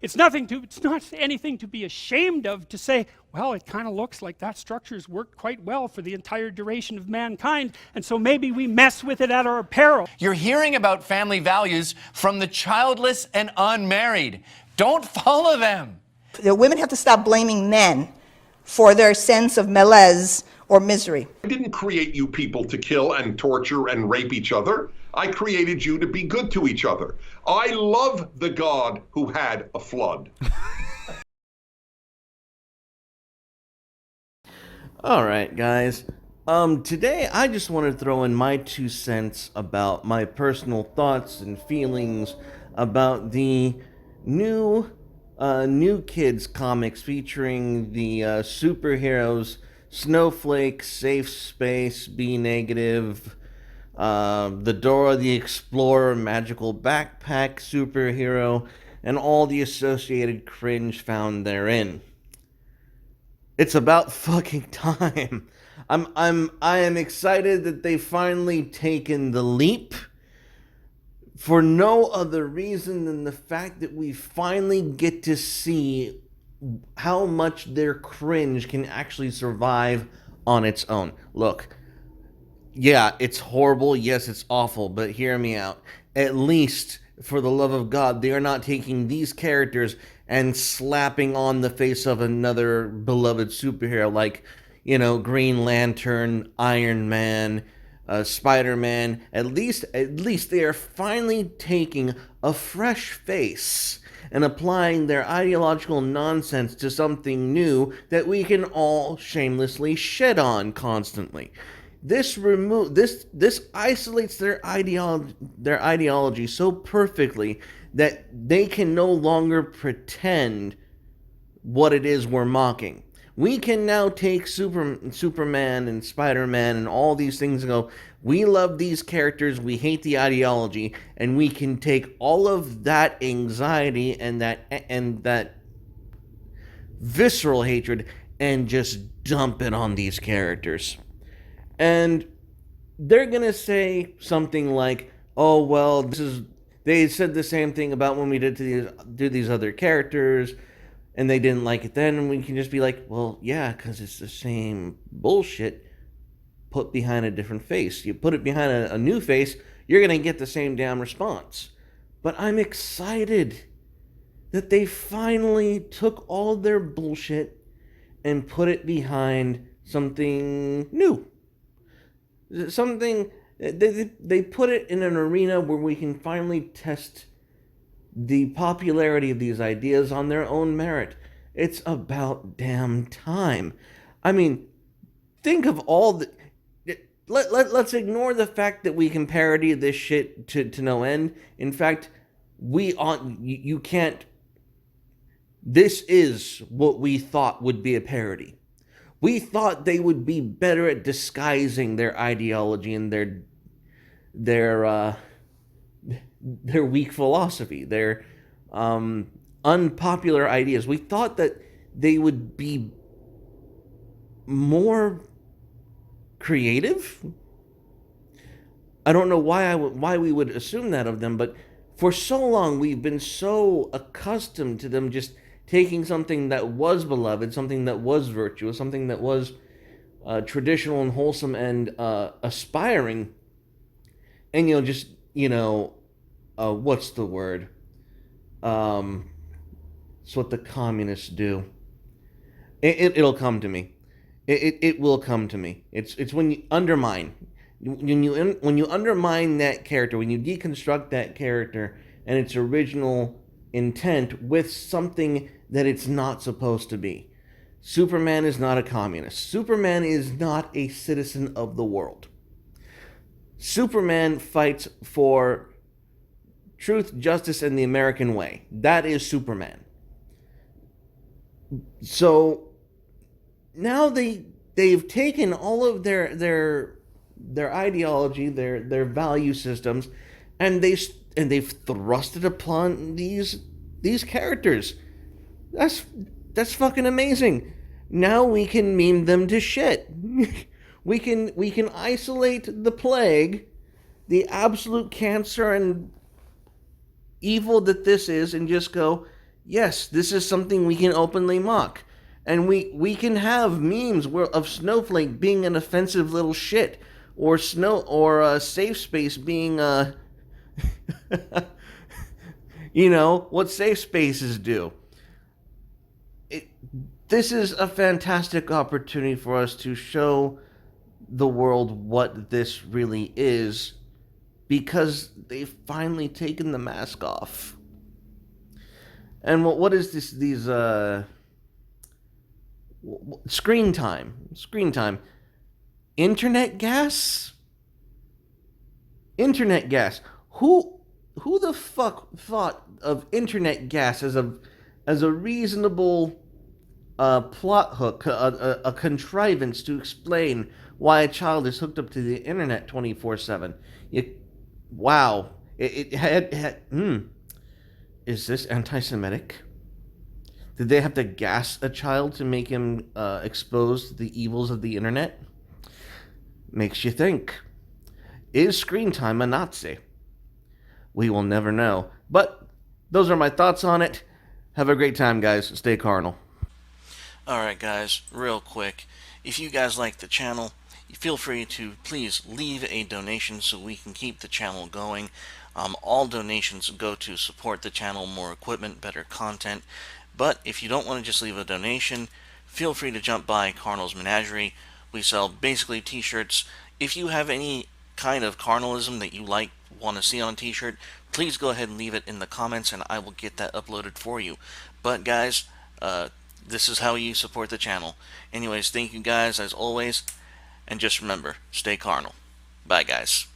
It's not anything to be ashamed of to say, well, it kind of looks like that structure's worked quite well for the entire duration of mankind, and so maybe we mess with it at our peril. You're hearing about family values from the childless and unmarried. Don't follow them. The women have to stop blaming men for their sense of malaise or misery. I didn't create you people to kill and torture and rape each other. I created you to be good to each other. I love the God who had a flood. All right, guys. Today I just want to throw in my 2 cents about my personal thoughts and feelings about the new Kids comics featuring the superheroes Snowflake, Safe Space, B Negative, the Dora the Explorer magical backpack superhero, and all the associated cringe found therein. It's about fucking time. I am excited that they've finally taken the leap, for no other reason than the fact that we finally get to see how much their cringe can actually survive on its own. Look, yeah, it's horrible, yes, it's awful, but hear me out. At least, for the love of God, they are not taking these characters and slapping on the face of another beloved superhero like, Green Lantern, Iron Man, Spider-Man. At least they are finally taking a fresh face and applying their ideological nonsense to something new that we can all shamelessly shit on constantly. This isolates their ideology so perfectly that they can no longer pretend what it is we're mocking. We can now take Superman and Spider-Man and all these things and go, we love these characters, we hate the ideology, and we can take all of that anxiety and that visceral hatred and just dump it on these characters. And they're gonna say something like, oh, well, they said the same thing about when we did do these other characters, and they didn't like it then, and we can just be like, well, yeah, because it's the same bullshit put behind a different face. You put it behind a new face, you're going to get the same damn response. But I'm excited that they finally took all their bullshit and put it behind something new. Something, they put it in an arena where we can finally test the popularity of these ideas on their own merit. It's about damn time. I mean, think of all the... Let's ignore the fact that we can parody this shit to no end. In fact, you can't... This is what we thought would be a parody. We thought they would be better at disguising their ideology and their weak philosophy, their unpopular ideas. We thought that they would be more creative. I don't know why we would assume that of them, but for so long we've been so accustomed to them just taking something that was beloved, something that was virtuous, something that was traditional and wholesome and aspiring, and what's the word? It's what the communists do. It'll come to me. It will come to me. It's when you undermine, when you undermine that character, when you deconstruct that character and its original intent with something that it's not supposed to be. Superman is not a communist. Superman is not a citizen of the world. Superman fights for truth, justice, and the American way. That is Superman. So now they've taken all of their ideology, their value systems, and they've thrust it upon these characters. That's fucking amazing. Now we can meme them to shit. we can isolate the plague, the absolute cancer and evil that this is, and just go, yes, this is something we can openly mock. And we can have memes of Snowflake being an offensive little shit, or Safe Space being you know what safe spaces do. This is a fantastic opportunity for us to show the world what this really is, because they've finally taken the mask off. And what is this? These screen time, internet gas. Who the fuck thought of internet gas as a reasonable plot hook, a contrivance to explain why a child is hooked up to the internet 24/7? Wow. Is this anti-Semitic? Did they have to gas a child to make him expose the evils of the internet? Makes you think. Is Screentime a Nazi? We will never know. But those are my thoughts on it. Have a great time, guys. Stay carnal. Alright guys, real quick, if you guys like the channel, feel free to please leave a donation so we can keep the channel going. All donations go to support the channel, more equipment, better content. But if you don't want to just leave a donation, feel free to jump by Carnal's Menagerie. We sell basically t-shirts. If you have any kind of carnalism that you want to see on a t-shirt, please go ahead and leave it in the comments and I will get that uploaded for you. But guys, this is how you support the channel. Anyways, thank you guys as always, and just remember, stay carnal. Bye guys.